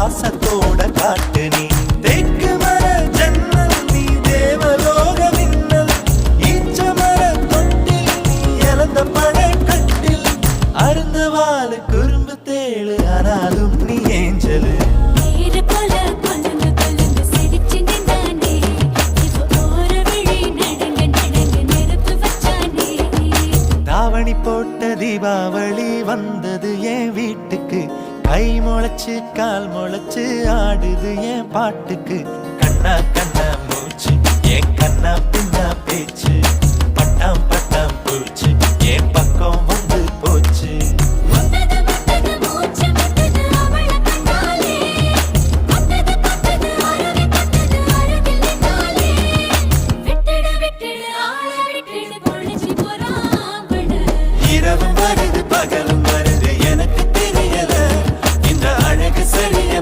பாசத்தோட காட்டு நீ தெற்கு மர ஜன்னல் நீ தேவலோக மின்னல் ஈச்ச மர தொட்டில் நீ இழந்த பழக்கட்டில் அருந்த வாழு குறும்பு தேழு ஆனாலும் நீ ஏஞ்சலு தாவணி போட்ட தீபாவளி வந்தது என் வீட்டுக்கு கை முளைச்சு கால் முளைச்சு ஆடுது என் பாட்டுக்கு கண்ணா கண்ணா மூச்சு என் கண்ணா பின்னா பேச்சு பட்டாம் பட்டாம் பூச்சு என் பக்கம் வந்து